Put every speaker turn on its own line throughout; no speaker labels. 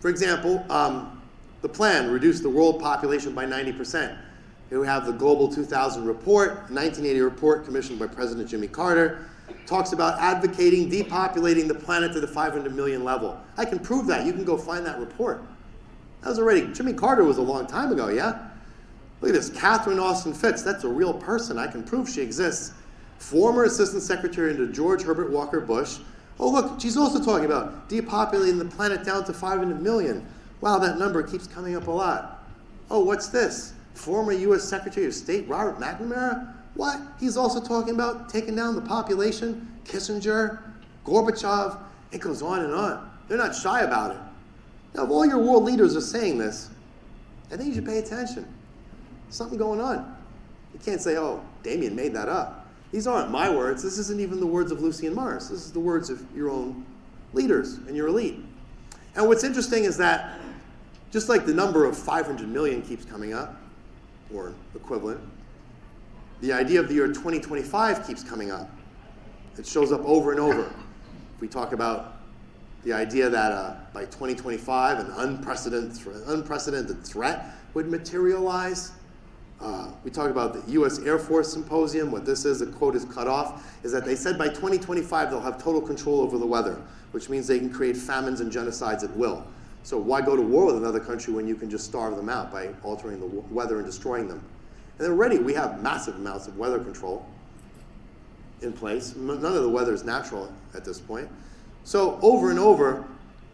For example, the plan, reduce the world population by 90%. Here we have the Global 2000 report, 1980 report commissioned by President Jimmy Carter, talks about advocating depopulating the planet to the 500 million level. I can prove that. You can go find that report. That was already, Jimmy Carter was a long time ago, yeah? Look at this, Catherine Austin Fitts, that's a real person. I can prove she exists. Former Assistant Secretary under George Herbert Walker Bush. Oh look, she's also talking about depopulating the planet down to 500 million. Wow, that number keeps coming up a lot. Oh, what's this? Former U.S. Secretary of State Robert McNamara? What? He's also talking about taking down the population? Kissinger, Gorbachev, it goes on and on. They're not shy about it. Now, if all your world leaders are saying this, I think you should pay attention. Something going on. You can't say, oh, Damien made that up. These aren't my words. This isn't even the words of Lucian Mars. This is the words of your own leaders and your elite. And what's interesting is that just like the number of 500 million keeps coming up, or equivalent, the idea of the year 2025 keeps coming up. It shows up over and over. We talk about the idea that by 2025, an unprecedented threat would materialize. We talk about the U.S. Air Force Symposium. What this is, the quote is cut off, is that they said by 2025 they'll have total control over the weather, which means they can create famines and genocides at will. So why go to war with another country when you can just starve them out by altering the weather and destroying them? And already we have massive amounts of weather control in place. None of the weather is natural at this point. So over and over,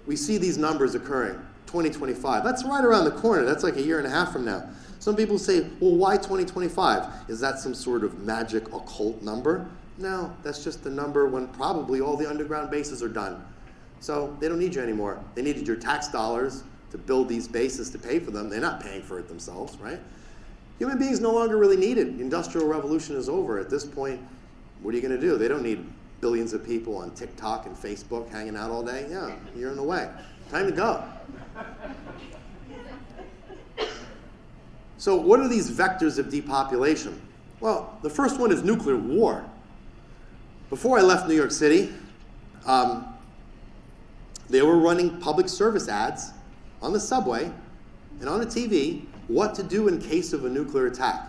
we see these numbers occurring. 2025, that's right around the corner. That's like a year and a half from now. Some people say, well, why 2025? Is that some sort of magic occult number? No, that's just the number when probably all the underground bases are done. So they don't need you anymore. They needed your tax dollars to build these bases to pay for them. They're not paying for it themselves, right? Human beings no longer really need it. The Industrial Revolution is over. At this point, what are you going to do? They don't need billions of people on TikTok and Facebook hanging out all day. Yeah, you're in the way. Time to go. So what are these vectors of depopulation? Well, the first one is nuclear war. Before I left New York City, they were running public service ads on the subway and on the TV, what to do in case of a nuclear attack.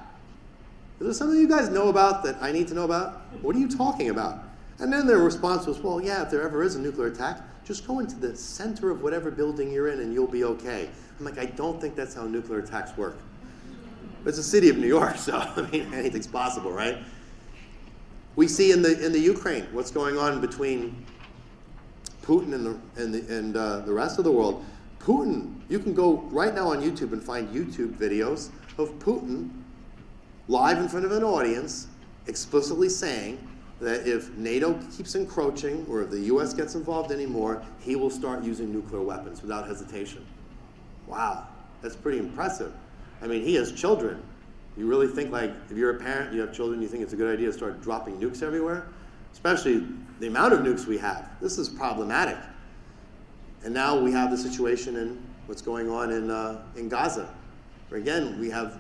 Is there something you guys know about that I need to know about? What are you talking about? And then their response was, well, yeah, if there ever is a nuclear attack, just go into the center of whatever building you're in and you'll be okay. I'm like, I don't think that's how nuclear attacks work. But it's the city of New York, so I mean, anything's possible, right? We see in the Ukraine what's going on between Putin and the rest of the world. Putin, you can go right now on YouTube and find YouTube videos of Putin live in front of an audience explicitly saying that if NATO keeps encroaching or if the US gets involved anymore, he will start using nuclear weapons without hesitation. Wow, that's pretty impressive. I mean, he has children. You really think, like, if you're a parent, you have children, you think it's a good idea to start dropping nukes everywhere? Especially the amount of nukes we have. This is problematic. And now we have the situation in what's going on in Gaza, where again, we have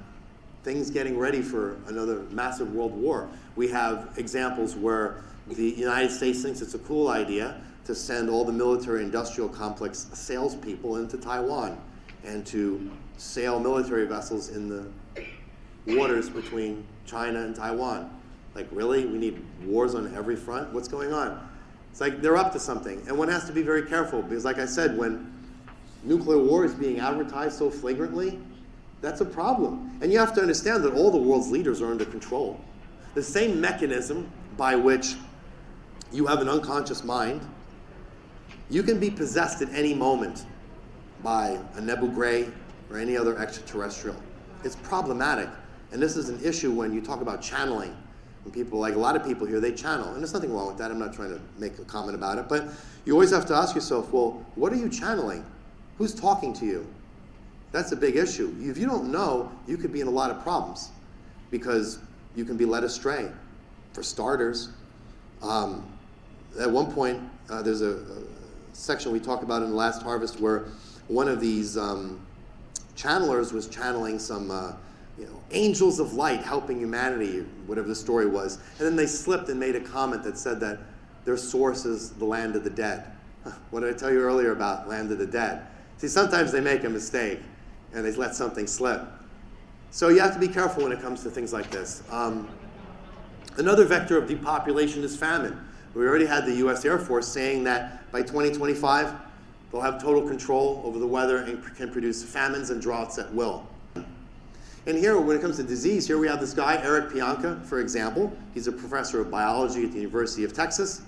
things getting ready for another massive world war. We have examples where the United States thinks it's a cool idea to send all the military-industrial complex salespeople into Taiwan and to sail military vessels in the waters between China and Taiwan. Like, really? We need wars on every front? What's going on? It's like they're up to something. And one has to be very careful because, like I said, when nuclear war is being advertised so flagrantly, that's a problem. And you have to understand that all the world's leaders are under control. The same mechanism by which you have an unconscious mind, you can be possessed at any moment by a Nebu Gray or any other extraterrestrial. It's problematic. And this is an issue when you talk about channeling. When people, like a lot of people here, they channel. And there's nothing wrong with that. I'm not trying to make a comment about it. But you always have to ask yourself, well, what are you channeling? Who's talking to you? That's a big issue. If you don't know, you could be in a lot of problems because you can be led astray. For starters, at one point, there's a section we talked about in the last harvest where one of these channelers was channeling some angels of light helping humanity, whatever the story was. And then they slipped and made a comment that said that their source is the land of the dead. What did I tell you earlier about land of the dead? See, sometimes they make a mistake and they let something slip. So you have to be careful when it comes to things like this. Another vector of depopulation is famine. We already had the US Air Force saying that by 2025, they'll have total control over the weather and can produce famines and droughts at will. And here, when it comes to disease, here we have this guy, Eric Pianka, for example. He's a professor of biology at the University of Texas.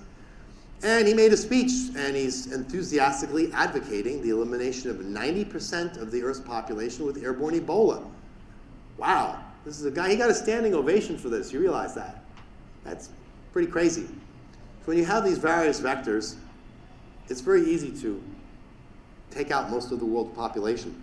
And he made a speech, and he's enthusiastically advocating the elimination of 90% of the Earth's population with airborne Ebola. Wow, this is a guy, he got a standing ovation for this. You realize that? That's pretty crazy. So when you have these various vectors, it's very easy to take out most of the world's population.